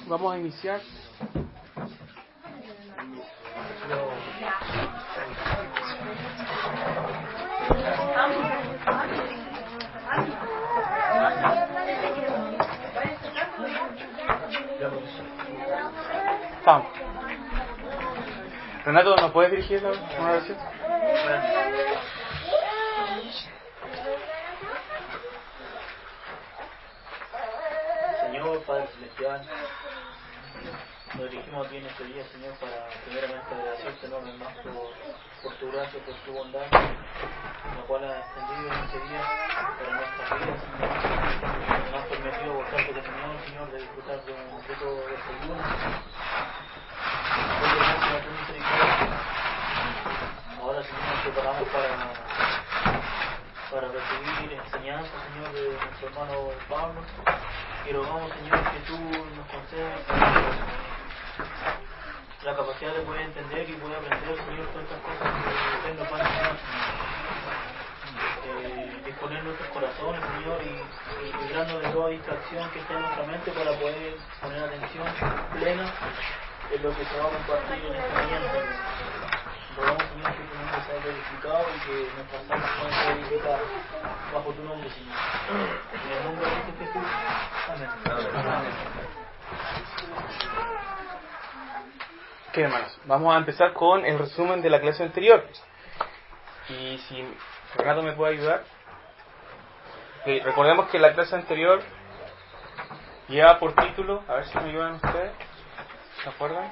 vamos a iniciar. Vamos. Renato, ¿nos puedes dirigir una oración? Señor, Padre Celestial, nos dirigimos a ti en este día, Señor, para primeramente agradecerte enormemente por tu gracia, por tu bondad, la cual has extendido en este día para nuestras vidas, Señor. Nos has permitido gozar de comunión, Señor, de disfrutar de un rico desayuno. Doy gracias a tu misericordia. Ahora, Señor, nos preparamos para recibir enseñanza, Señor, de nuestro hermano Pablo. Y rogamos, Señor, que tú nos concedas la capacidad de poder entender y poder aprender, Señor, todas estas cosas que usted nos va a enseñar, Señor. Disponer nuestros corazones, Señor, y librarnos de toda distracción que esté en nuestra mente para poder poner atención plena en lo que se va a compartir en esta mañana, Señor. Rogamos, Señor, que tu nombre sea glorificado y que nuestras almas puedan ser edificadas bajo tu nombre, Señor. En el nombre de Jesús. Amén. Amén. Ok, hermanos, vamos a empezar con el resumen de la clase anterior. Y si Renato me puede ayudar. Recordemos que la clase anterior lleva por título, a ver si me ayudan ustedes, ¿se acuerdan?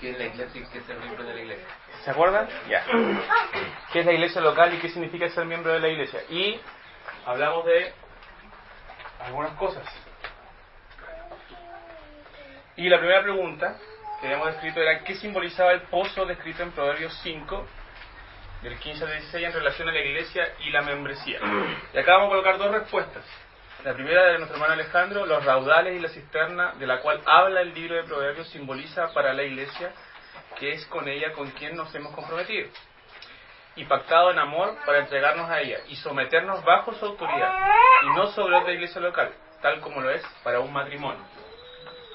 ¿Qué es la iglesia y qué es el miembro de la iglesia? ¿Se acuerdan? Ya. ¿Qué es la iglesia local y qué significa ser miembro de la iglesia? Y hablamos de algunas cosas. Y la primera pregunta que habíamos descrito era ¿qué simbolizaba el pozo descrito en Proverbios 5, del 15 al 16, en relación a la iglesia y la membresía? Y acá vamos a colocar dos respuestas. La primera de nuestro hermano Alejandro: los raudales y la cisterna de la cual habla el libro de Proverbios simboliza para la iglesia que es con ella con quien nos hemos comprometido y pactado en amor para entregarnos a ella y someternos bajo su autoridad y no sobre otra iglesia local, tal como lo es para un matrimonio.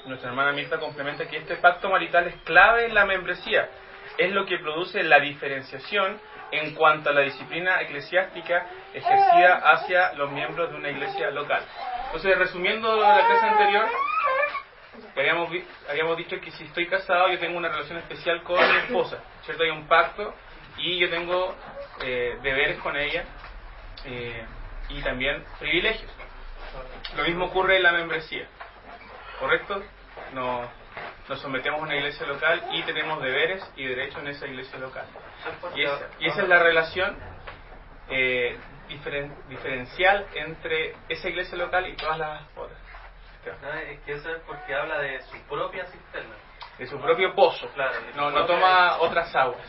Nuestra hermana Mirta complementa que este pacto marital es clave en la membresía, es lo que produce la diferenciación en cuanto a la disciplina eclesiástica ejercida hacia los miembros de una iglesia local. Entonces, resumiendo la clase anterior, habíamos dicho que si estoy casado yo tengo una relación especial con mi esposa, ¿cierto? Hay un pacto y yo tengo deberes con ella y también privilegios. Lo mismo ocurre en la membresía, ¿correcto? Nos sometemos a una iglesia local y tenemos deberes y derechos en esa iglesia local. Y esa es la relación diferencial entre esa iglesia local y todas las otras. Es que eso es porque habla de su propia cisterna. De su propio pozo. Claro. No toma otras aguas.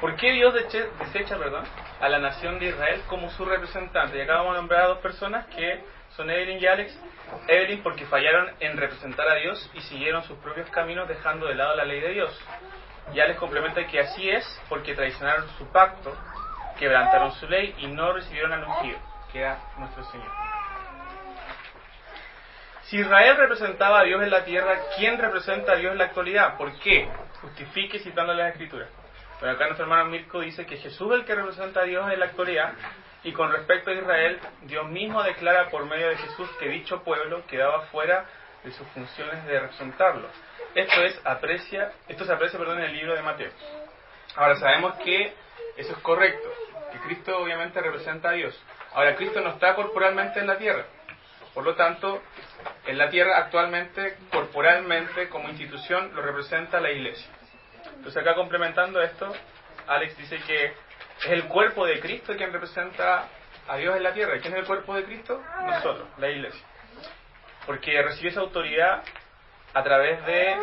¿Por qué Dios desecha a la nación de Israel como su representante? Y acá vamos a nombrar a dos personas que son Evelyn y Alex. Evelyn porque fallaron en representar a Dios y siguieron sus propios caminos dejando de lado la ley de Dios. Y Alex complementa que así es porque traicionaron su pacto, quebrantaron su ley y no recibieron al ungido, que era nuestro Señor. Si Israel representaba a Dios en la tierra, ¿quién representa a Dios en la actualidad? ¿Por qué? Justifique citando las Escrituras. Pero acá nuestro hermano Mirko dice que Jesús es el que representa a Dios en la actualidad, y con respecto a Israel, Dios mismo declara por medio de Jesús que dicho pueblo quedaba fuera de sus funciones de representarlo. Esto se aprecia en el libro de Mateo. Ahora sabemos que eso es correcto, que Cristo obviamente representa a Dios. Ahora Cristo no está corporalmente en la tierra, por lo tanto, en la tierra actualmente, corporalmente, como institución, lo representa la iglesia. Entonces acá complementando esto, Alex dice que es el cuerpo de Cristo quien representa a Dios en la tierra. ¿Quién es el cuerpo de Cristo? Nosotros, la iglesia. Porque recibe esa autoridad a través de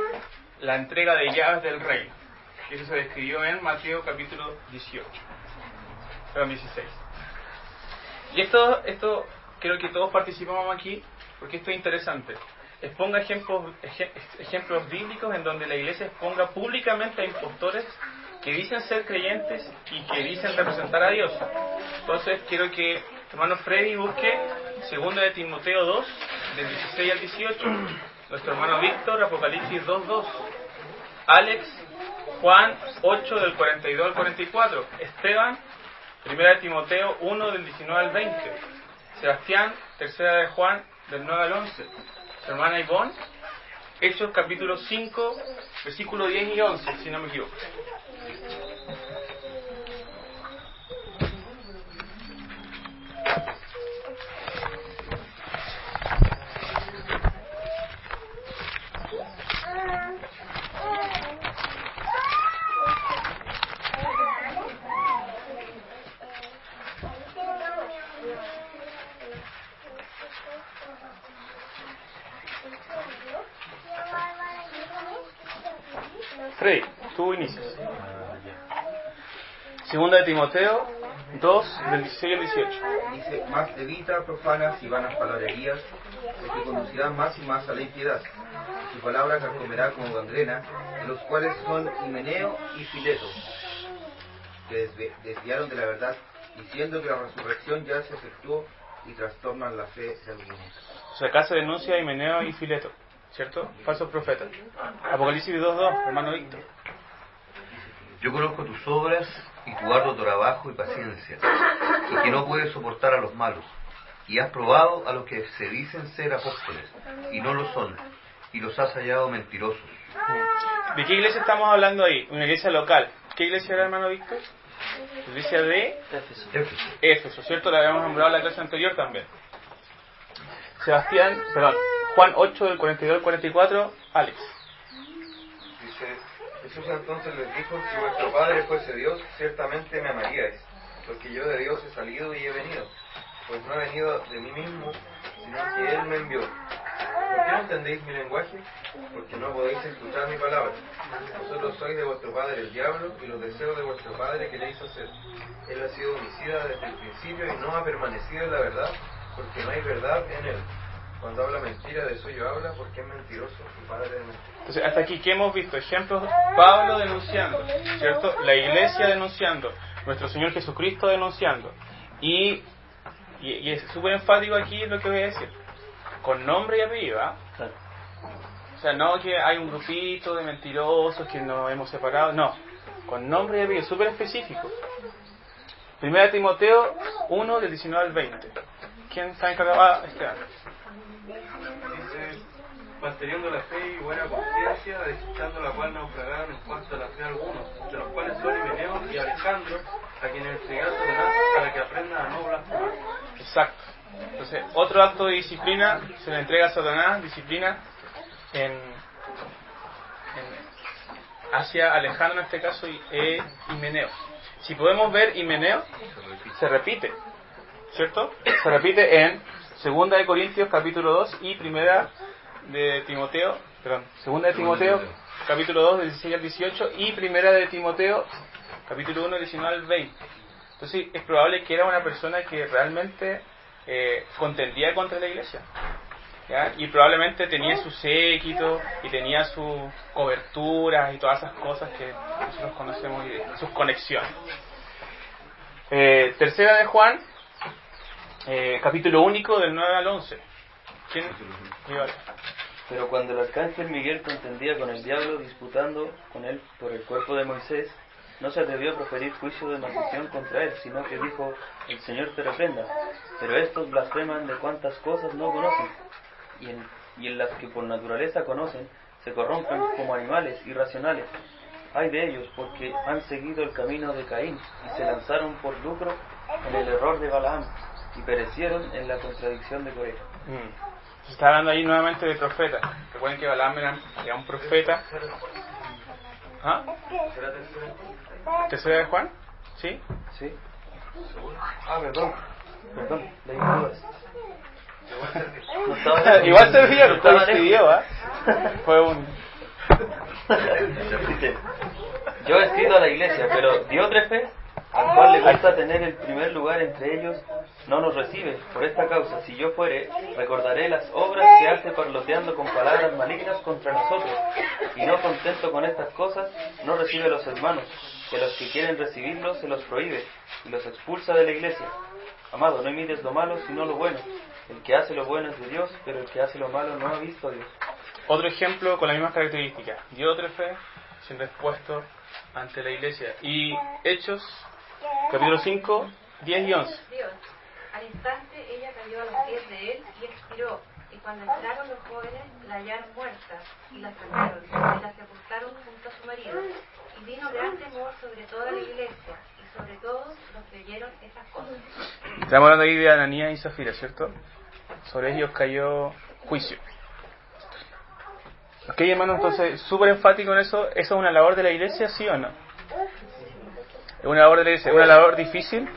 la entrega de llaves del reino. Y eso se describió en Mateo capítulo 16. Y esto creo que todos participamos aquí, porque esto es interesante. Exponga ejemplos bíblicos en donde la iglesia exponga públicamente a impostores que dicen ser creyentes y que dicen representar a Dios. Entonces quiero que Hermano Freddy, busque 2 de Timoteo 2, del 16 al 18. Nuestro hermano Víctor, Apocalipsis 2:2. Alex, Juan 8, del 42 al 44. Esteban, 1 de Timoteo 1, del 19 al 20. Sebastián, 3 de Juan, del 9 al 11. Su hermana Ivonne, Hechos capítulo 5, versículo 10 y 11, si no me equivoco. Freddy, tú inicias. 2 de Timoteo 2, del 16 al 18. Dice, más evita profanas y vanas palabrerías, porque conducirán más y más a la impiedad. Su palabra carcomerá como gangrena, de los cuales son Himeneo y Fileto, que desviaron de la verdad, diciendo que la resurrección ya se efectuó y trastornan la fe de algunos. O sea, acá se denuncia a Himeneo y Fileto, ¿cierto? Falsos profetas. Apocalipsis 2:2, hermano Víctor. Yo conozco tus obras y tu arduo trabajo y paciencia, y que no puedes soportar a los malos, y has probado a los que se dicen ser apóstoles, y no lo son, y los has hallado mentirosos. ¿De qué iglesia estamos hablando ahí? Una iglesia local. ¿Qué iglesia era, hermano Víctor? La iglesia de Éfeso, ¿cierto? La habíamos nombrado en la clase anterior también. Juan 8, del 42 al 44, Alex. Dice, Jesús entonces les dijo, si vuestro Padre fuese Dios, ciertamente me amaríais, porque yo de Dios he salido y he venido, pues no he venido de mí mismo, sino que Él me envió. ¿Por qué no entendéis mi lenguaje? Porque no podéis escuchar mi palabra. Vosotros sois de vuestro padre el diablo, y los deseos de vuestro padre queréis hacer. Él ha sido homicida desde el principio y no ha permanecido en la verdad, porque no hay verdad en él. Cuando habla mentira, de suyo habla, porque es mentiroso, su padre de mentira. Entonces, hasta aquí, ¿qué hemos visto? Ejemplos, Pablo denunciando, ¿cierto? La iglesia denunciando, nuestro Señor Jesucristo denunciando. Y es súper enfático aquí lo que voy a decir. Con nombre y apellido, ¿ah? O sea, no que hay un grupito de mentirosos que nos hemos separado, no. Con nombre y apellido, súper específico. 1 Timoteo 1, del 19 al 20. ¿Quién está encargado este año? Dice, manteniendo la fe y buena conciencia, desechando la cual naufragaron en cuanto a la fe algunos, de los cuales son Himeneo y Alejandro, a quienes entregué a Satanás para que aprendan a no blasfemar. Exacto. Entonces, otro acto de disciplina se le entrega a Satanás, disciplina hacia Alejandro en este caso y Himeneo. Si podemos ver, Himeneo se repite, ¿cierto? Se repite en 2 de Corintios capítulo 2 y 2 de Timoteo, capítulo 2 del 16 al 18 y 1 de Timoteo capítulo 1 del 19 al 20. Entonces es probable que era una persona que realmente contendía contra la iglesia, ¿ya? Y probablemente tenía su séquito y tenía sus coberturas y todas esas cosas que nosotros conocemos y sus conexiones. 3 de Juan, capítulo único del 9 al 11. ¿Quién? Pero cuando el arcángel Miguel contendía con el diablo, disputando con él por el cuerpo de Moisés, no se atrevió a proferir juicio de maldición contra él, sino que dijo, el Señor te reprenda. Pero estos blasfeman de cuantas cosas no conocen, y en las que por naturaleza conocen, se corrompen como animales irracionales. Ay de ellos, porque han seguido el camino de Caín, y se lanzaron por lucro en el error de Balaam, y perecieron en la contradicción de Coré. Se está hablando ahí nuevamente de profetas. Recuerden que Balaam era un profeta. ¿Ah? ¿Tercera de Juan? ¿Sí? Sí. Perdón, leí dudas. Igual servía, no coincidió, ¿ah? Fue un... Yo he escrito a la iglesia, pero Diótrefes, al cual le gusta tener el primer lugar entre ellos, no nos recibe. Por esta causa, si yo fuere, recordaré las obras que hace parloteando con palabras malignas contra nosotros, y no contento con estas cosas, no recibe a los hermanos, que a los que quieren recibirlos se los prohíbe, y los expulsa de la iglesia. Amado, no imites lo malo, sino lo bueno. El que hace lo bueno es de Dios, pero el que hace lo malo no ha visto a Dios. Otro ejemplo con las mismas características. Diótrefe siendo expuesto ante la iglesia. Y Hechos, capítulo 5, 10 y 11. Dios. Al instante ella cayó a los pies de él y expiró. Y cuando entraron los jóvenes, la hallaron muerta y la sacaron y la sepultaron junto a su marido. Y vino gran temor sobre toda la iglesia y sobre todos los que oyeron esas cosas. Estamos hablando ahí de Ananías y Zafira, ¿cierto? Sobre ellos cayó juicio. Ok, hermano, entonces, súper enfático en eso. ¿Eso es una labor de la iglesia, sí o no? ¿Es una labor de la iglesia? ¿Es una labor difícil?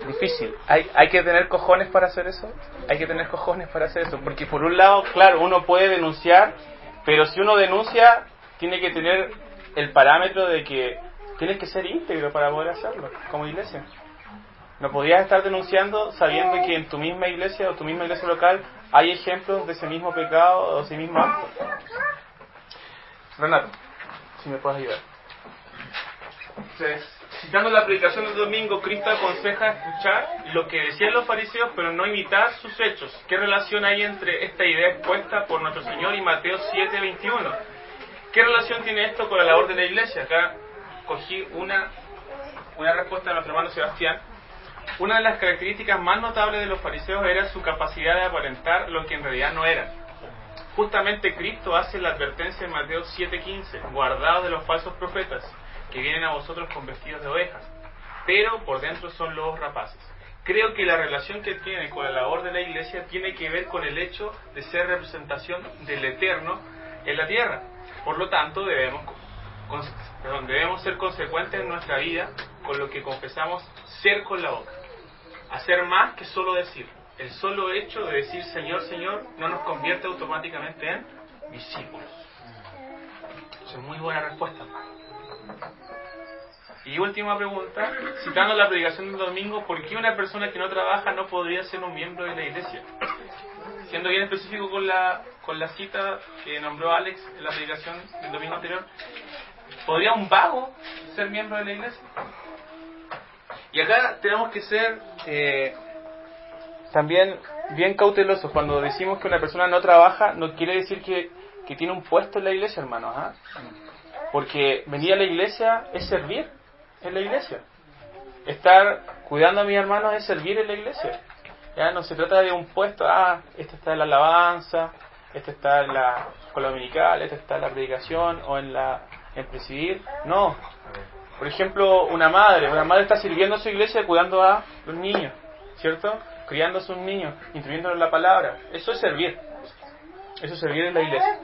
Difícil. ¿Hay que tener cojones para hacer eso? Hay que tener cojones para hacer eso. Porque por un lado, claro, uno puede denunciar, pero si uno denuncia, tiene que tener el parámetro de que tienes que ser íntegro para poder hacerlo, como iglesia. No podías estar denunciando sabiendo que en tu misma iglesia o tu misma iglesia local hay ejemplos de ese mismo pecado o ese mismo acto. Renato, si me puedes ayudar. Entonces, citando la predicación del domingo, Cristo aconseja escuchar lo que decían los fariseos, pero no imitar sus hechos. ¿Qué relación hay entre esta idea expuesta por nuestro Señor y Mateo 7:21? ¿Qué relación tiene esto con la labor de la iglesia? Acá cogí una respuesta de nuestro hermano Sebastián. Una de las características más notables de los fariseos era su capacidad de aparentar lo que en realidad no eran. Justamente Cristo hace la advertencia en Mateo 7:15, guardaos de los falsos profetas, que vienen a vosotros con vestidos de ovejas, pero por dentro son lobos rapaces. Creo que la relación que tiene con la labor de la iglesia tiene que ver con el hecho de ser representación del Eterno en la tierra. Por lo tanto, debemos ser consecuentes en nuestra vida con lo que confesamos ser con la boca. Hacer más que solo decir. El solo hecho de decir Señor, Señor no nos convierte automáticamente en discípulos. Esa es muy buena respuesta. Y última pregunta, citando la predicación del domingo, ¿por qué una persona que no trabaja no podría ser un miembro de la iglesia? Siendo bien específico con la cita que nombró Alex en la predicación del domingo anterior, ¿podría un vago ser miembro de la iglesia? Y acá tenemos que ser también bien cautelosos. Cuando decimos que una persona no trabaja, no quiere decir que tiene un puesto en la iglesia, hermanos. ¿Ah? Porque venir a la iglesia es servir en la iglesia. Estar cuidando a mis hermanos es servir en la iglesia. Ya no se trata de un puesto, este está en la alabanza, este está en la escuela dominical, este está en la predicación o en presidir. No. Por ejemplo, una madre está sirviendo a su iglesia cuidando a los niños, ¿cierto? Criando a sus niños, instruyéndoles la palabra. Eso es servir. Eso es servir en la iglesia.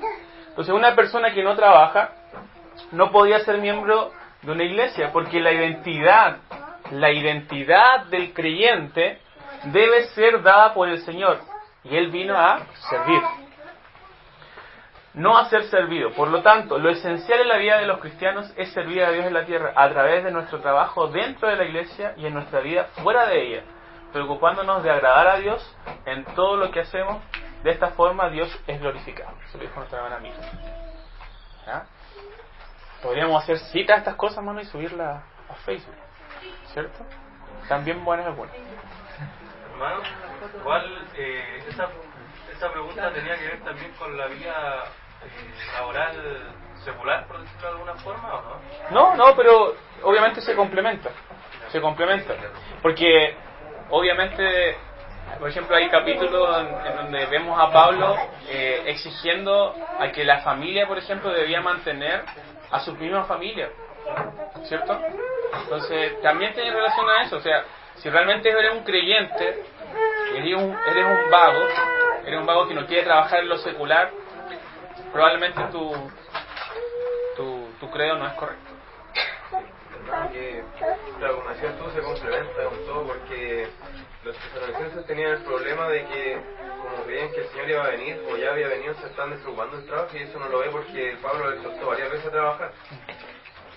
Entonces, una persona que no trabaja no podía ser miembro de una iglesia, porque la identidad del creyente debe ser dada por el Señor. Y Él vino a servir, no a ser servido. Por lo tanto, lo esencial en la vida de los cristianos es servir a Dios en la tierra a través de nuestro trabajo dentro de la iglesia y en nuestra vida fuera de ella, preocupándonos de agradar a Dios en todo lo que hacemos. De esta forma Dios es glorificado. Eso lo dijo nuestra hermana Mira. ¿Ya? Podríamos hacer cita a estas cosas, mano, y subirlas a Facebook, ¿cierto? Están bien buenas algunas. Hermano, igual esa pregunta tenía que ver también con la vida laboral secular, por decirlo de alguna forma, ¿o no? No, pero obviamente se complementa. Porque obviamente, por ejemplo, hay capítulos en donde vemos a Pablo exigiendo a que la familia, por ejemplo, debía mantener a su misma familia, ¿cierto? Entonces, también tiene relación a eso. O sea, si realmente eres un creyente, eres un vago que no quiere trabajar en lo secular, probablemente tu credo no es correcto. Que la conversación tú se complementa con todo, porque los tesalonicenses tenían el problema de que, como veían que el Señor iba a venir o ya había venido, se están despreocupando del trabajo, y eso no lo ve porque Pablo le exhortó varias veces a trabajar.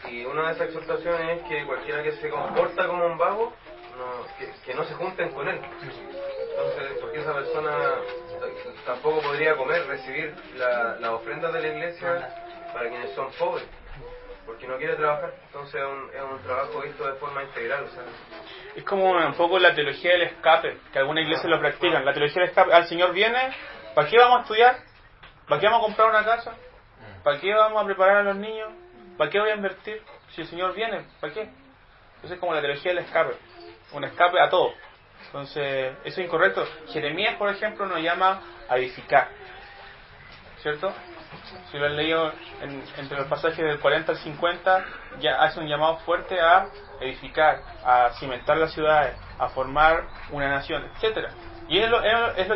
Y una de esas exhortaciones es que cualquiera que se comporta como un vago, que no se junten con él. Entonces, porque esa persona tampoco podría recibir las ofrendas de la iglesia para quienes son pobres, porque no quiere trabajar. Entonces es un trabajo visto de forma integral. O sea, es como un poco la teología del escape, que algunas iglesias lo practican. La teología del escape, al Señor viene, ¿para qué vamos a estudiar? ¿Para qué vamos a comprar una casa? ¿Para qué vamos a preparar a los niños? ¿Para qué voy a invertir? Si el Señor viene, ¿para qué? Entonces es como la teología del escape, un escape a todo. Entonces, eso es incorrecto. Jeremías, por ejemplo, nos llama a edificar, ¿cierto? Si lo han leído entre los pasajes del 40 al 50, ya hace un llamado fuerte a edificar, a cimentar las ciudades, a formar una nación, etcétera. Y es lo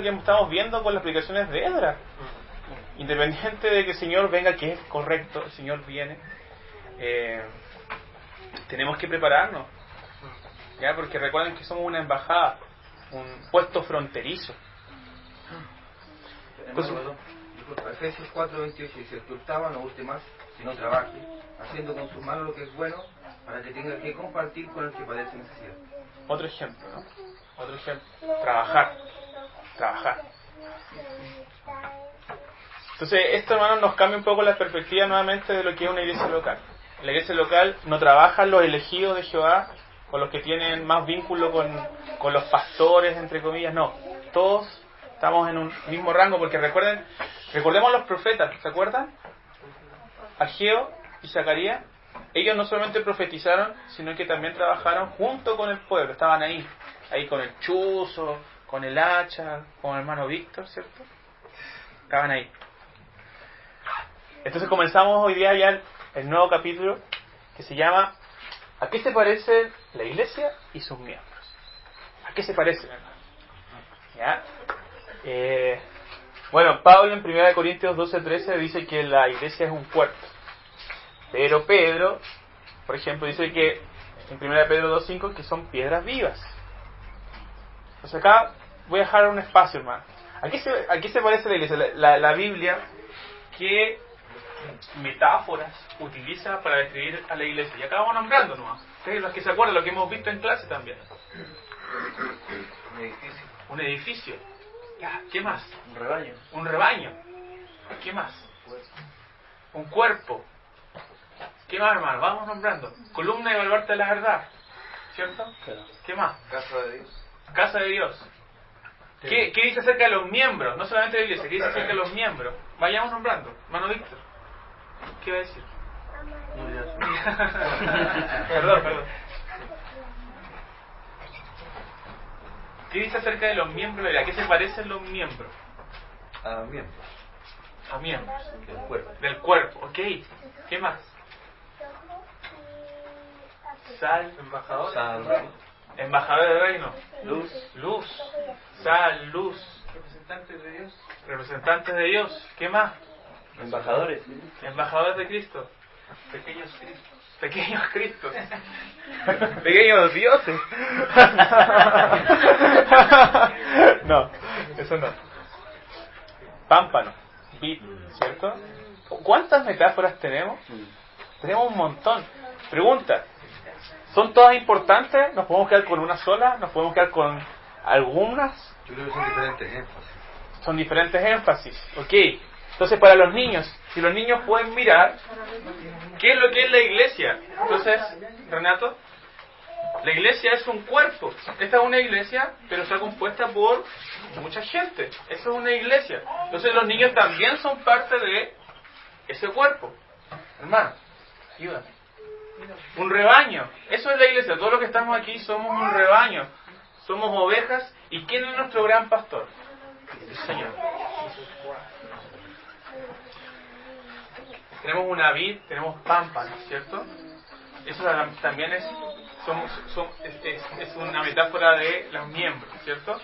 que estamos viendo con las explicaciones de Edra. Independiente de que el Señor venga, que es correcto, el Señor viene, tenemos que prepararnos, ¿ya? Porque recuerden que somos una embajada, un puesto fronterizo. Entonces, Efesios 4:28 dice: el que hurtaba no hurte más, sino trabaje, haciendo con sus manos lo que es bueno, para que tenga que compartir con el que padece necesidad. Otro ejemplo, ¿no? Otro ejemplo. Trabajar. Entonces, esto, hermanos, nos cambia un poco la perspectiva nuevamente de lo que es una iglesia local. La iglesia local no trabaja los elegidos de Jehová, con los que tienen más vínculo con los pastores, entre comillas, no. Todos estamos en un mismo rango, porque recordemos los profetas, ¿se acuerdan? Ageo y Zacarías, ellos no solamente profetizaron, sino que también trabajaron junto con el pueblo, estaban ahí con el chuzo, con el hacha, con el hermano Víctor, ¿cierto? Estaban ahí. Entonces comenzamos hoy día ya el nuevo capítulo que se llama ¿a qué se parece la iglesia y sus miembros? ¿A qué se parece, hermano? ¿Ya? Bueno, Pablo en 1 Corintios 12:13 dice que la iglesia es un cuerpo. Pero Pedro, por ejemplo, dice que en 1 Pedro 2:5 que son piedras vivas. Entonces acá voy a dejar un espacio, hermano. ¿A qué se parece la iglesia? La Biblia, ¿qué metáforas utiliza para describir a la iglesia? Y acá vamos nombrando nomás. Ustedes, los que se acuerdan, lo que hemos visto en clase también. Un edificio. Ya, ¿qué más? Un rebaño. ¿Qué más? Un cuerpo. ¿Qué más, hermano? Vamos nombrando. Columna y baluarte de la verdad. ¿Cierto? ¿Qué más? Casa de Dios. Casa de Dios. ¿Qué dice acerca de los miembros? No solamente de la iglesia, ¿qué dice acerca de los miembros? Vayamos nombrando. Hermano Víctor, ¿qué va a decir? Perdón. ¿Qué dice acerca de los miembros? ¿A qué se parecen los miembros? A miembros. A miembros. Del cuerpo. Del cuerpo, ok. ¿Qué más? Sal. Embajador. Embajador del reino. Luz. Sal, luz. Representantes de Dios. Representantes de Dios. ¿Qué más? Embajadores. Embajadores de Cristo. Pequeños Cristos. Pequeños Cristos. Pequeños dioses. No, eso no. Pámpano. Vid, ¿cierto? ¿Cuántas metáforas tenemos? Tenemos un montón. Pregunta: ¿son todas importantes? ¿Nos podemos quedar con una sola? ¿Nos podemos quedar con algunas? Yo creo que son diferentes énfasis. Son diferentes énfasis. Ok. Entonces, para los niños, si los niños pueden mirar, ¿qué es lo que es la iglesia? Entonces, Renato, la iglesia es un cuerpo. Esta es una iglesia, pero está compuesta por mucha gente. Eso es una iglesia. Entonces, los niños también son parte de ese cuerpo. Hermano, ayúdame. Un rebaño. Eso es la iglesia. Todos los que estamos aquí somos un rebaño. Somos ovejas. ¿Y quién es nuestro gran pastor? El Señor. Tenemos una vid, tenemos pámpanos, ¿cierto? Eso también es una metáfora de los miembros, ¿cierto?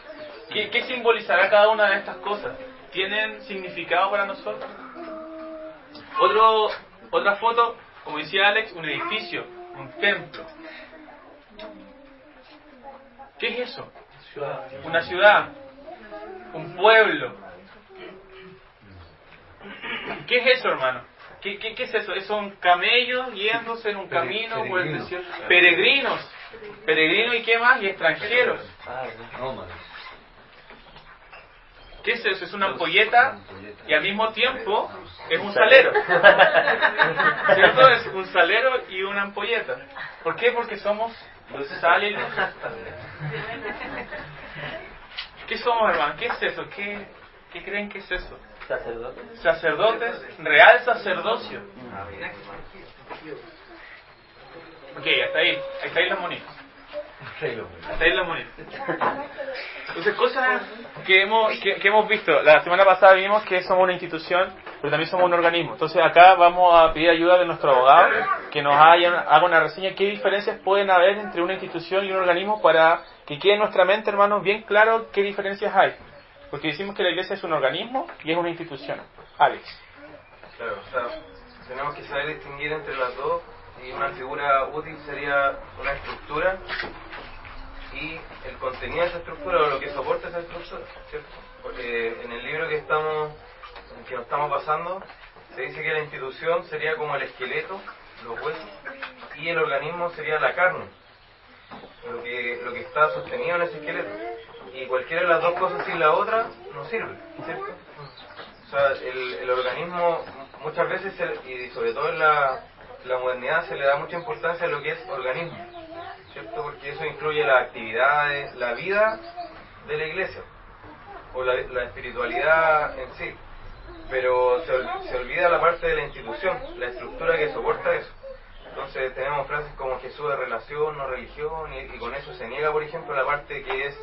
¿Qué simbolizará cada una de estas cosas? ¿Tienen significado para nosotros? Otra foto, como decía Alex, un edificio, un templo. ¿Qué es eso? Una ciudad, un pueblo. ¿Qué es eso, hermano? ¿Qué es eso? Son camellos guiándose en un camino por el desierto. Peregrinos. Peregrinos y qué más? Y extranjeros. ¿Qué es eso? Es una ampolleta y al mismo tiempo es un salero. ¿Cierto? Es un salero y una ampolleta. ¿Por qué? Porque somos sal y luz. ¿Qué somos, hermano? ¿Qué es eso? ¿Qué creen que es eso? Sacerdotes. Sacerdotes, real sacerdocio. Ok, hasta ahí las monitas. Hasta ahí las monitas. Entonces, cosas que hemos visto. La semana pasada vimos que somos una institución, pero también somos un organismo. Entonces, acá vamos a pedir ayuda de nuestro abogado, que nos haga una reseña. ¿Qué diferencias pueden haber entre una institución y un organismo para que quede en nuestra mente, hermanos, bien claro qué diferencias hay? Porque decimos que la iglesia es un organismo y es una institución. Alex. Claro, o sea, tenemos que saber distinguir entre las dos, y una figura útil sería una estructura y el contenido de esa estructura o lo que soporta esa estructura, ¿cierto? Porque en el libro que nos estamos basando se dice que la institución sería como el esqueleto, los huesos, y el organismo sería la carne, lo que está sostenido en ese esqueleto. Y cualquiera de las dos cosas sin la otra no sirve, ¿cierto? O sea, el organismo muchas veces, y sobre todo en la modernidad, se le da mucha importancia a lo que es organismo, ¿cierto? Porque eso incluye las actividades, la vida de la iglesia, o la espiritualidad en sí. Pero se olvida la parte de la institución, la estructura que soporta eso. Entonces tenemos frases como Jesús de relación, no religión, y con eso se niega, por ejemplo, la parte que es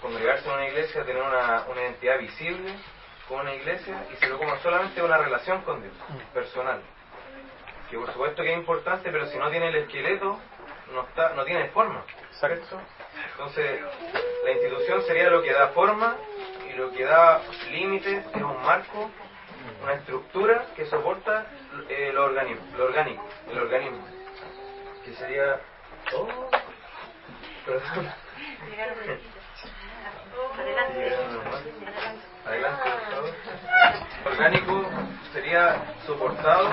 congregarse en una iglesia, tener una identidad visible con una iglesia, y se ve como solamente una relación con Dios, personal. Que por supuesto que es importante, pero si no tiene el esqueleto, no tiene forma, ¿cierto? Entonces, la institución sería lo que da forma, y lo que da límites es un marco, una estructura que soporta lo orgánico, el organismo, que sería... perdón. Adelante, por favor. Orgánico sería soportado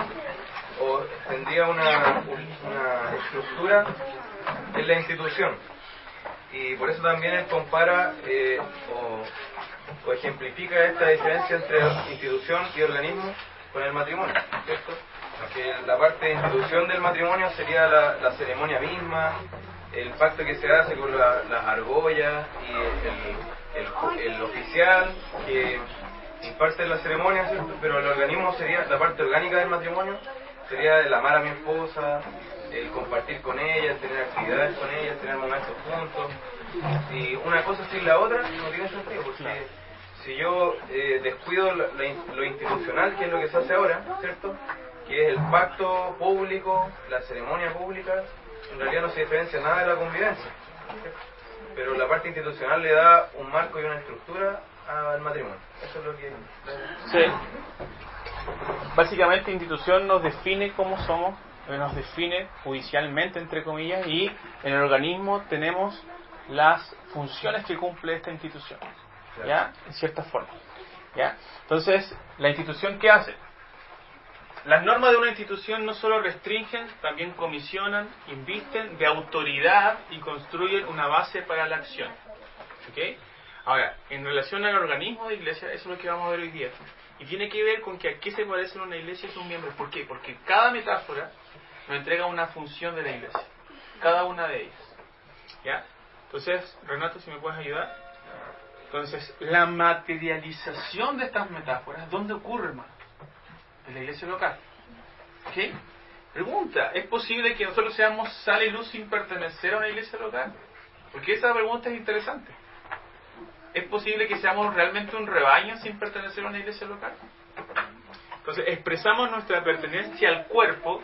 o tendría una estructura en la institución, y por eso también él compara o ejemplifica esta diferencia entre institución y organismo con el matrimonio, ¿cierto? Que la parte de institución del matrimonio sería la ceremonia misma, el pacto que se hace con las argollas y el oficial que imparte la ceremonia, ¿cierto? Pero el organismo sería la parte orgánica del matrimonio, sería el amar a mi esposa, el compartir con ella, el tener actividades con ella, el tener momentos juntos. Y una cosa sin la otra no tiene sentido, porque si yo descuido lo institucional, que es lo que se hace ahora, ¿cierto? Que es el pacto público, la ceremonia pública, en realidad no se diferencia nada de la convivencia, ¿cierto? Pero la parte institucional le da un marco y una estructura al matrimonio. Eso es lo que... Sí. Básicamente, institución nos define cómo somos, nos define judicialmente, entre comillas, y en el organismo tenemos las funciones que cumple esta institución, ¿ya? En cierta forma, ¿ya? Entonces, ¿la institución qué hace? Las normas de una institución no solo restringen, también comisionan, invisten de autoridad y construyen una base para la acción. ¿Ok? Ahora, en relación al organismo de iglesia, eso es lo que vamos a ver hoy día. Y tiene que ver con que a qué se parece una iglesia y sus miembros. ¿Por qué? Porque cada metáfora nos entrega una función de la iglesia. Cada una de ellas. ¿Ya? Entonces, Renato, si me puedes ayudar. Entonces, la materialización de estas metáforas, ¿dónde ocurre, hermano? En la iglesia local. ¿Ok? Pregunta, ¿es posible que nosotros seamos sal y luz sin pertenecer a una iglesia local? Porque esa pregunta es interesante. ¿Es posible que seamos realmente un rebaño sin pertenecer a una iglesia local? Entonces, expresamos nuestra pertenencia al cuerpo,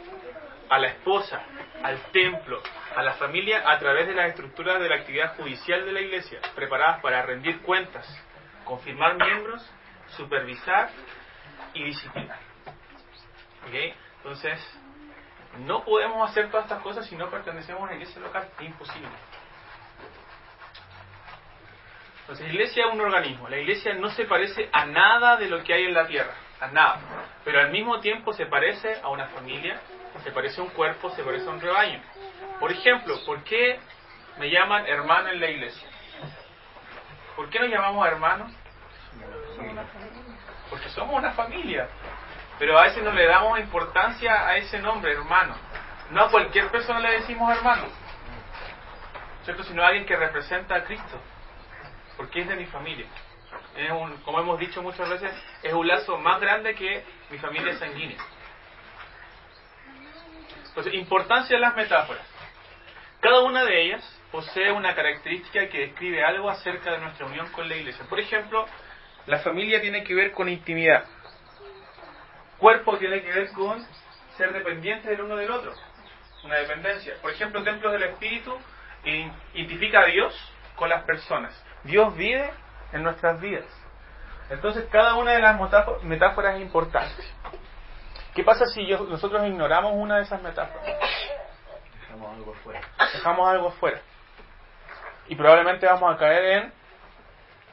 a la esposa, al templo, a la familia a través de las estructuras de la actividad judicial de la iglesia, preparadas para rendir cuentas, confirmar miembros, supervisar y disciplinar. ¿Ok? Entonces, no podemos hacer todas estas cosas si no pertenecemos a una iglesia local. Es imposible. Entonces, la iglesia es un organismo. La iglesia no se parece a nada de lo que hay en la tierra. A nada. pero al mismo tiempo se parece a una familia, se parece a un cuerpo, se parece a un rebaño. Por ejemplo, ¿por qué me llaman hermano en la iglesia? ¿Por qué nos llamamos hermanos? Porque somos una familia. Pero a veces no le damos importancia a ese nombre, hermano. No a cualquier persona le decimos hermano, ¿cierto? Sino a alguien que representa a Cristo, porque es de mi familia. Como hemos dicho muchas veces, es un lazo más grande que mi familia sanguínea. Entonces, importancia de las metáforas. Cada una de ellas posee una característica que describe algo acerca de nuestra unión con la iglesia. Por ejemplo, la familia tiene que ver con intimidad. Cuerpo tiene que ver con ser dependientes del uno del otro. Una dependencia. Por ejemplo, templos del Espíritu identifica a Dios con las personas. Dios vive en nuestras vidas. Entonces, cada una de las metáforas es importante. ¿Qué pasa si nosotros ignoramos una de esas metáforas? Dejamos algo afuera. Y probablemente vamos a caer en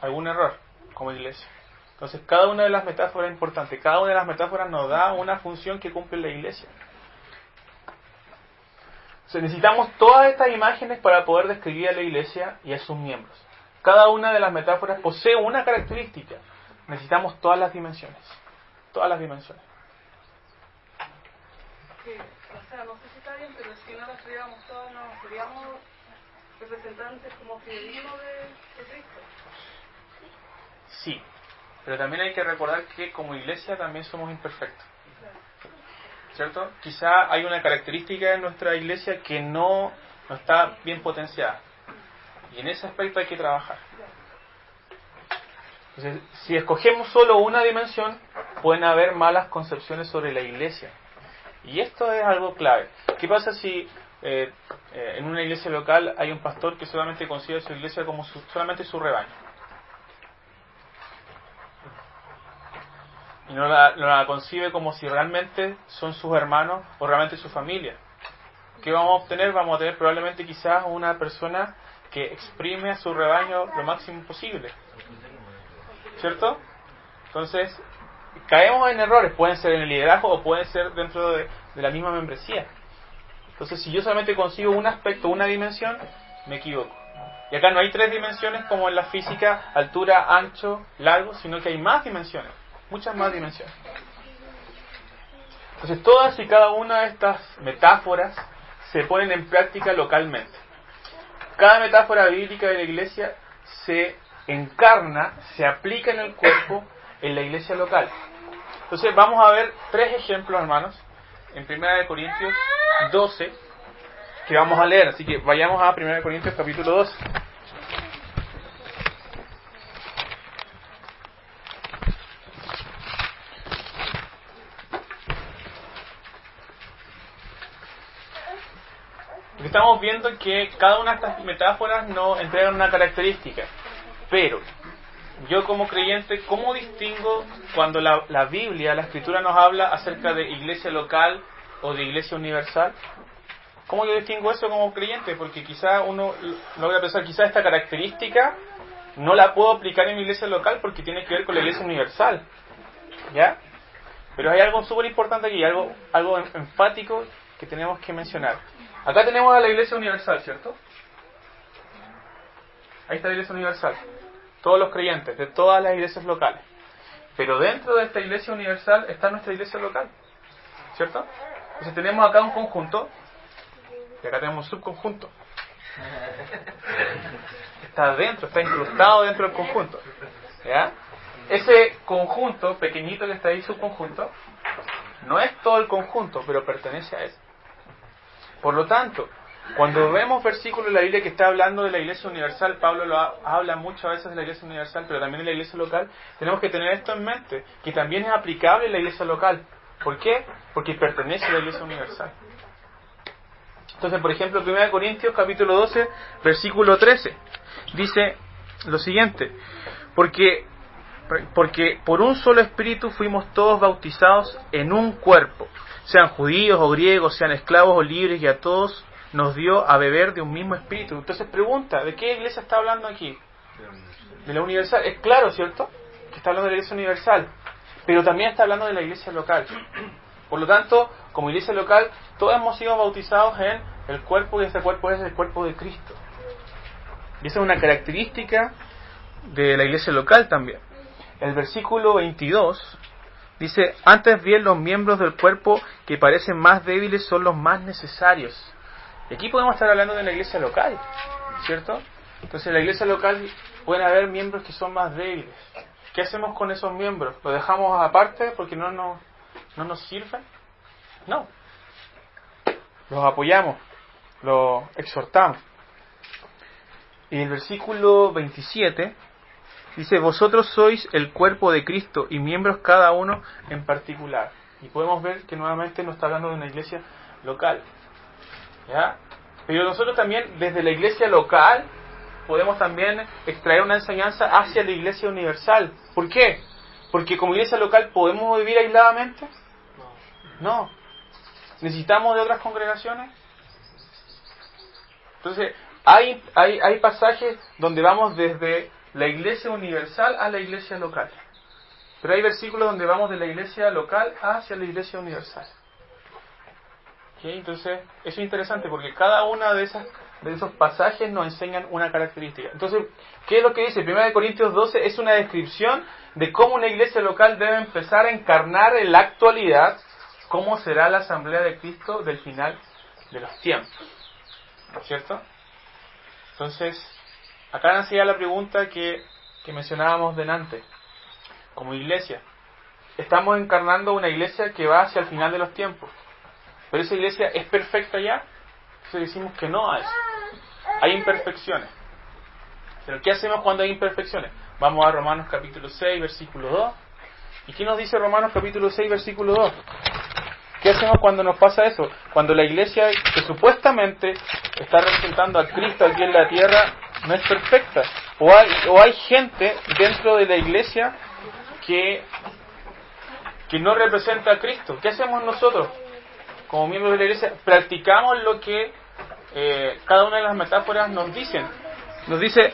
algún error como iglesia. Entonces, cada una de las metáforas es importante. Cada una de las metáforas nos da una función que cumple la iglesia. Entonces, necesitamos todas estas imágenes para poder describir a la iglesia y a sus miembros. Cada una de las metáforas posee una característica. Necesitamos todas las dimensiones. Todas las dimensiones. Sí, o sea, no sé si está bien, pero si no las estudiamos todas, no seríamos representantes como fidedignos de Cristo. Sí, pero también hay que recordar que como iglesia también somos imperfectos. ¿Cierto? Quizá hay una característica en nuestra iglesia que no está bien potenciada. Y en ese aspecto hay que trabajar. Entonces, si escogemos solo una dimensión, pueden haber malas concepciones sobre la iglesia. Y esto es algo clave. ¿Qué pasa si en una iglesia local hay un pastor que solamente considera su iglesia como solamente su rebaño? Y no la concibe como si realmente son sus hermanos o realmente su familia. ¿Qué vamos a obtener? Vamos a tener probablemente quizás una persona que exprime a su rebaño lo máximo posible. ¿Cierto? Entonces, caemos en errores. Pueden ser en el liderazgo o pueden ser dentro de la misma membresía. Entonces, si yo solamente consigo un aspecto, una dimensión, me equivoco. Y acá no hay 3 dimensiones como en la física, altura, ancho, largo, sino que hay más dimensiones. Muchas más dimensiones. Entonces, todas y cada una de estas metáforas se ponen en práctica localmente. Cada metáfora bíblica de la iglesia se encarna, se aplica en el cuerpo, en la iglesia local. Entonces, vamos a ver 3 ejemplos, hermanos, en 1 Corintios 12, que vamos a leer. Así que vayamos a 1 Corintios capítulo 12. Estamos viendo que cada una de estas metáforas nos entregan una característica. Pero, yo como creyente, ¿cómo distingo cuando la Biblia, la Escritura nos habla acerca de iglesia local o de iglesia universal? ¿Cómo yo distingo eso como creyente? Porque quizá uno logra pensar, quizá esta característica no la puedo aplicar en mi iglesia local porque tiene que ver con la iglesia universal. ¿Ya? Pero hay algo súper importante aquí, algo enfático que tenemos que mencionar. Acá tenemos a la iglesia universal, ¿cierto? Ahí está la iglesia universal. Todos los creyentes, de todas las iglesias locales. Pero dentro de esta iglesia universal está nuestra iglesia local, ¿cierto? Entonces tenemos acá un conjunto, y acá tenemos un subconjunto. Está dentro, está incrustado dentro del conjunto. ¿Ya? Ese conjunto pequeñito que está ahí, subconjunto, no es todo el conjunto, pero pertenece a él. Por lo tanto, cuando vemos versículos en la Biblia que está hablando de la iglesia universal, Pablo habla muchas veces de la iglesia universal, pero también de la iglesia local, tenemos que tener esto en mente, que también es aplicable en la iglesia local. ¿Por qué? Porque pertenece a la iglesia universal. Entonces, por ejemplo, 1 Corintios capítulo 12, versículo 13, dice lo siguiente: porque por un solo espíritu fuimos todos bautizados en un cuerpo, sean judíos o griegos, sean esclavos o libres, y a todos nos dio a beber de un mismo espíritu. Entonces pregunta, ¿de qué iglesia está hablando aquí? De la universal. Es claro, ¿cierto? Que está hablando de la iglesia universal. pero también está hablando de la iglesia local. Por lo tanto, como iglesia local, todos hemos sido bautizados en el cuerpo, y ese cuerpo es el cuerpo de Cristo. Y esa es una característica de la iglesia local también. El versículo 22 dice: antes bien los miembros del cuerpo que parecen más débiles son los más necesarios. Y aquí podemos estar hablando de la iglesia local, ¿cierto? Entonces en la iglesia local pueden haber miembros que son más débiles. ¿Qué hacemos con esos miembros? ¿Los dejamos aparte porque no nos sirven? No. Los apoyamos, los exhortamos. Y el versículo 27 dice: vosotros sois el cuerpo de Cristo y miembros cada uno en particular. Y podemos ver que nuevamente nos está hablando de una iglesia local, ¿ya? Pero nosotros también desde la iglesia local podemos también extraer una enseñanza hacia la iglesia universal. ¿Por qué? Porque como iglesia local podemos vivir aisladamente. No. ¿Necesitamos de otras congregaciones? Entonces hay pasajes donde vamos desde la iglesia universal a la iglesia local. Pero hay versículos donde vamos de la iglesia local hacia la iglesia universal. ¿Okay? Entonces, eso es interesante porque cada una de esos pasajes nos enseñan una característica. Entonces, ¿qué es lo que dice? 1 Corintios 12 es una descripción de cómo una iglesia local debe empezar a encarnar en la actualidad cómo será la asamblea de Cristo del final de los tiempos. ¿Cierto? Entonces, acá nacía la pregunta que mencionábamos delante. Como iglesia, estamos encarnando una iglesia que va hacia el final de los tiempos. ¿Pero esa iglesia es perfecta ya? Entonces decimos que no a eso. Hay imperfecciones. ¿Pero qué hacemos cuando hay imperfecciones? Vamos a Romanos capítulo 6, versículo 2. ¿Y qué nos dice Romanos capítulo 6, versículo 2? ¿Qué hacemos cuando nos pasa eso? Cuando la iglesia que supuestamente está representando a Cristo aquí en la tierra no es perfecta. O hay gente dentro de la iglesia que no representa a Cristo. ¿Qué hacemos nosotros? Como miembros de la iglesia, practicamos lo que cada una de las metáforas nos dicen. Nos dice,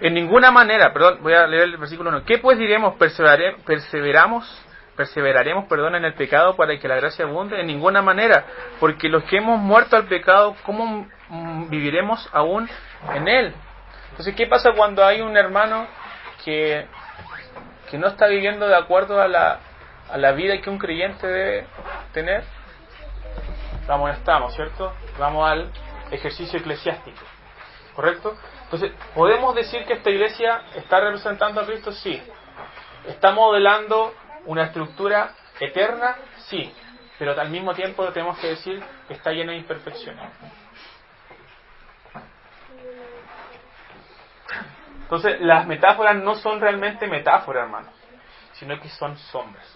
en ninguna manera, voy a leer el versículo 1. ¿Qué pues diremos? ¿Perseveraremos en el pecado para que la gracia abunde? En ninguna manera, porque los que hemos muerto al pecado, ¿cómo viviremos aún en él? Entonces, ¿qué pasa cuando hay un hermano que no está viviendo de acuerdo a la vida que un creyente debe tener? Lo amonestamos, ¿cierto? Vamos al ejercicio eclesiástico, ¿correcto? Entonces, ¿podemos decir que esta iglesia está representando a Cristo? Sí. ¿Está modelando una estructura eterna? Sí. Pero al mismo tiempo tenemos que decir que está llena de imperfecciones. Entonces, las metáforas no son realmente metáforas, hermanos, sino que son sombras.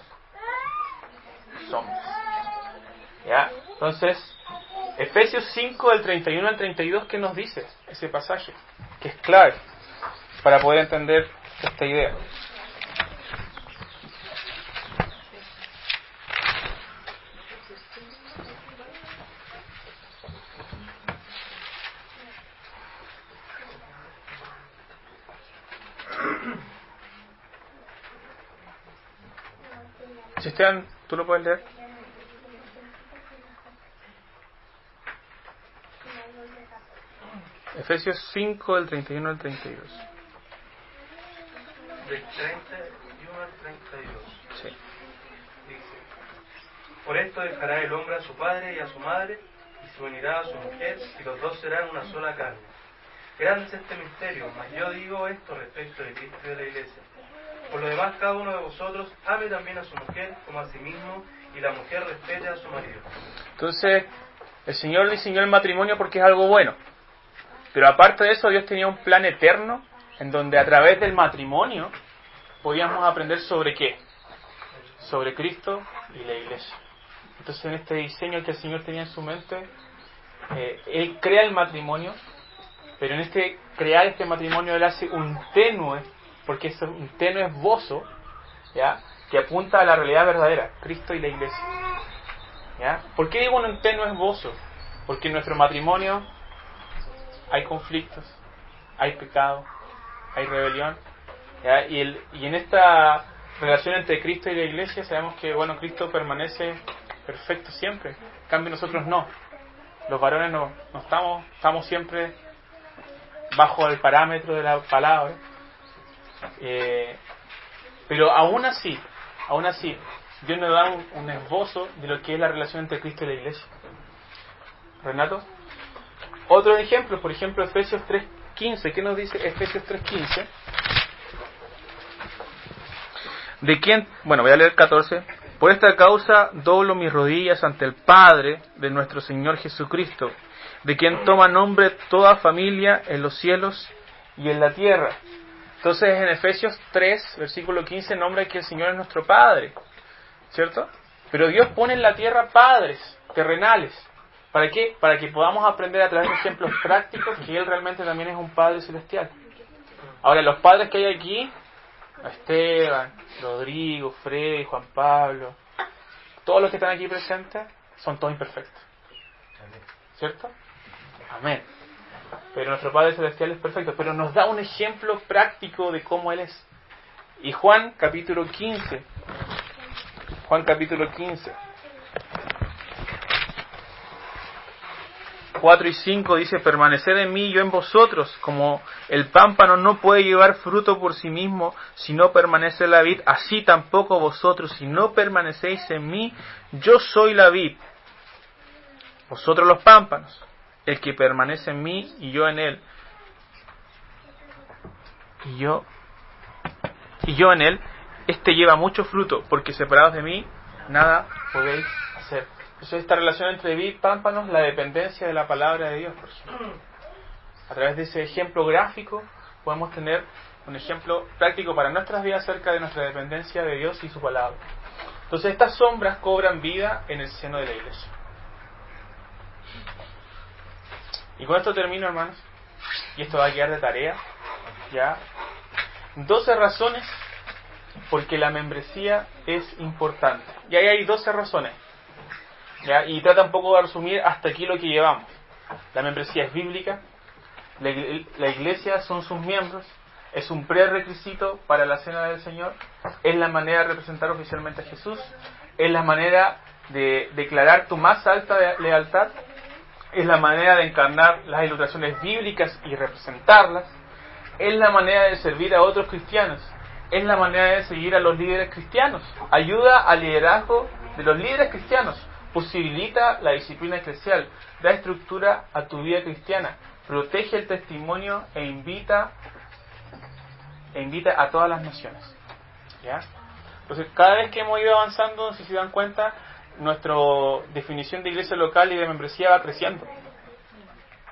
Sombras. ¿Ya? Entonces, Efesios 5, del 31 al 32, ¿qué nos dice ese pasaje? Que es clave para poder entender esta idea. Si Esteban, ¿tú lo puedes leer? Efesios 5, del 31 al 32. Del 31 al 32. Sí. Dice: por esto dejará el hombre a su padre y a su madre, y se unirá a su mujer, y los dos serán una sola carne. Grande es este misterio, mas yo digo esto respecto de Cristo y de la iglesia. Por lo demás, cada uno de vosotros ame también a su mujer como a sí mismo, y la mujer respete a su marido. Entonces, el Señor diseñó el matrimonio porque es algo bueno. Pero aparte de eso, Dios tenía un plan eterno en donde a través del matrimonio podíamos aprender sobre qué. Sobre Cristo y la iglesia. Entonces, en este diseño que el Señor tenía en su mente, Él crea el matrimonio, pero en crear este matrimonio Él hace un tenue, porque es un tenue esbozo, ¿ya?, que apunta a la realidad verdadera, Cristo y la iglesia. ¿Ya? ¿Por qué digo un tenue esbozo? Porque en nuestro matrimonio hay conflictos, hay pecado, hay rebelión, ¿ya? Y en esta relación entre Cristo y la iglesia, sabemos que, bueno, Cristo permanece perfecto siempre. En cambio, nosotros no. Los varones no estamos siempre bajo el parámetro de la palabra. Pero aún así, Dios nos da un esbozo de lo que es la relación entre Cristo y la iglesia. Renato. Otro ejemplo, por ejemplo, Efesios 3:15. ¿Qué nos dice Efesios 3:15? ¿De quién? Bueno, voy a leer 14. Por esta causa doblo mis rodillas ante el Padre de nuestro Señor Jesucristo, de quien toma nombre toda familia en los cielos y en la tierra. Entonces en Efesios 3, versículo 15, nombra que el Señor es nuestro Padre, ¿cierto? Pero Dios pone en la tierra padres terrenales. ¿Para qué? Para que podamos aprender a través de ejemplos prácticos que Él realmente también es un Padre celestial. Ahora, los padres que hay aquí, Esteban, Rodrigo, Freddy, Juan Pablo, todos los que están aquí presentes, son todos imperfectos. ¿Cierto? Amén. Pero nuestro Padre Celestial es perfecto, pero nos da un ejemplo práctico de cómo Él es. Y Juan capítulo 15, 4 y 5 dice: permaneced en mí y yo en vosotros, como el pámpano no puede llevar fruto por sí mismo si no permanece en la vid, así tampoco vosotros si no permanecéis en mí. Yo soy la vid, vosotros los pámpanos. El que permanece en mí y yo en él, y yo en él, este lleva mucho fruto, porque separados de mí nada podéis hacer. Entonces, esta relación entre vid y pámpanos, la dependencia de la palabra de Dios, por ejemplo. A través de ese ejemplo gráfico podemos tener un ejemplo práctico para nuestras vidas acerca de nuestra dependencia de Dios y su palabra. Entonces, estas sombras cobran vida en el seno de la iglesia. Y con esto termino, hermanos, y esto va a quedar de tarea, ¿ya? 12 razones porque la membresía es importante. Y ahí hay 12 razones, ¿ya? Y trata un poco de resumir hasta aquí lo que llevamos. La membresía es bíblica, la iglesia son sus miembros, es un prerequisito para la cena del Señor, es la manera de representar oficialmente a Jesús, es la manera de declarar tu más alta lealtad, es la manera de encarnar las ilustraciones bíblicas y representarlas, es la manera de servir a otros cristianos, es la manera de seguir a los líderes cristianos, ayuda al liderazgo de los líderes cristianos, posibilita la disciplina eclesial, da estructura a tu vida cristiana, protege el testimonio e invita a todas las naciones. ¿Ya? Entonces, cada vez que hemos ido avanzando, si se dan cuenta, nuestra definición de iglesia local y de membresía va creciendo.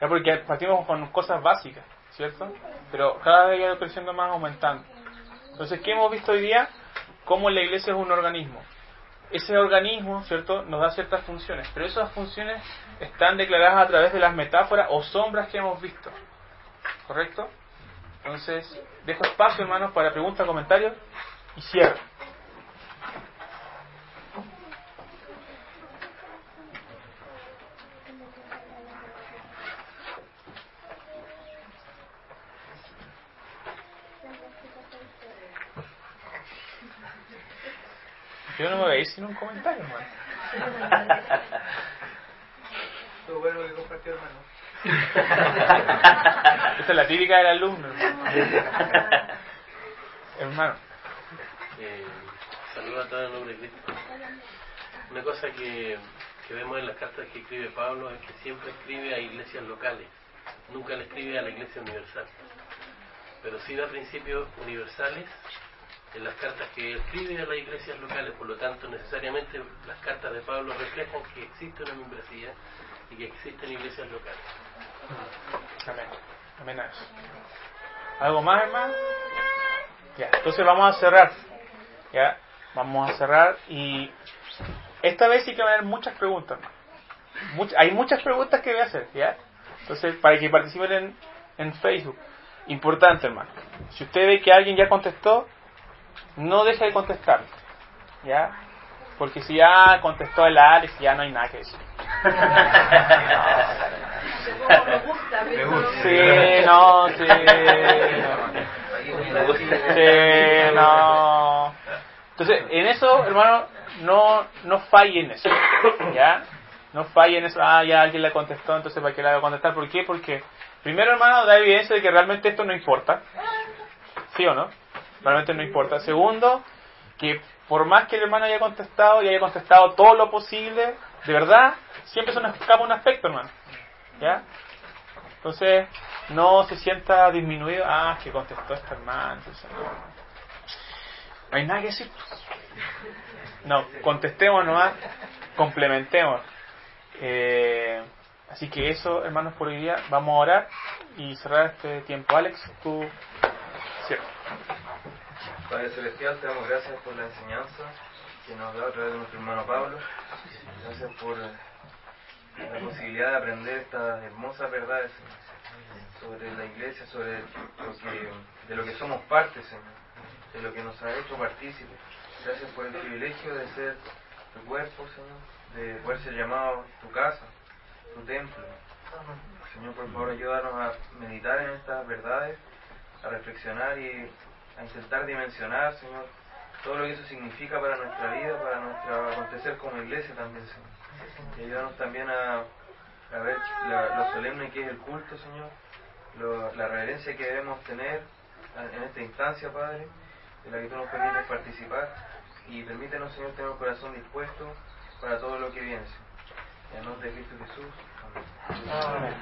¿Ya? Porque partimos con cosas básicas, ¿cierto? Pero cada vez ha ido creciendo más, aumentando. Entonces, ¿qué hemos visto hoy día? Cómo la iglesia es un organismo. Ese organismo, ¿cierto?, nos da ciertas funciones, pero esas funciones están declaradas a través de las metáforas o sombras que hemos visto. ¿Correcto? Entonces, dejo espacio, hermanos, para preguntas, comentarios y cierro. Yo no me voy a ir sin un comentario, hermano. Lo bueno que compartió, hermano. Esa es la típica del alumno, hermano. Saludos a todos en nombre de Cristo. Una cosa que vemos en las cartas que escribe Pablo es que siempre escribe a iglesias locales, nunca le escribe a la iglesia universal, pero sí da principios universales en las cartas que escribe a las iglesias locales. Por lo tanto, necesariamente las cartas de Pablo reflejan que existe una membresía y que existen iglesias locales. Amén. Amén a eso. ¿Algo más, hermano? Ya, entonces vamos a cerrar. Ya, vamos a cerrar y esta vez sí que van a haber muchas preguntas, hermano. Hay muchas preguntas que voy a hacer, ¿ya? Entonces, para que participen en Facebook. Importante, hermano. Si usted ve que alguien ya contestó, no deje de contestar, ¿ya? Porque si ya contestó el Alex, ya no hay nada que decir. Me gusta. Sí, no. Entonces, en eso, hermano, no falle en eso. ¿Ya? No falle en eso. Ya alguien le contestó, entonces ¿para qué le va a contestar? ¿Por qué? Porque, primero, hermano, da evidencia de que realmente esto no importa. ¿Sí o no? Realmente no importa. Segundo, que por más que el hermano haya contestado y haya contestado todo lo posible, de verdad, siempre se nos escapa un aspecto, hermano. ¿Ya? Entonces, no se sienta disminuido. Que contestó este hermano. Entonces, no hay nada que decir. No, contestemos nomás, complementemos. Así que eso, hermanos, por hoy día. Vamos a orar y cerrar este tiempo. Alex, tú cierra. Padre Celestial, te damos gracias por la enseñanza que nos da a través de nuestro hermano Pablo. Gracias por la posibilidad de aprender estas hermosas verdades sobre la iglesia, sobre de lo que somos parte, Señor, de lo que nos ha hecho partícipes. Gracias por el privilegio de ser tu cuerpo, Señor, de poder ser llamado tu casa, tu templo. Señor, por favor, ayúdanos a meditar en estas verdades, a reflexionar y a intentar dimensionar, Señor, todo lo que eso significa para nuestra vida, para nuestro acontecer como iglesia también, Señor. Y ayúdanos también a ver lo solemne que es el culto, Señor, la reverencia que debemos tener en esta instancia, Padre, de la que tú nos permites participar, y permítenos, Señor, tener un corazón dispuesto para todo lo que viene, Señor. En el nombre de Cristo Jesús. Amén.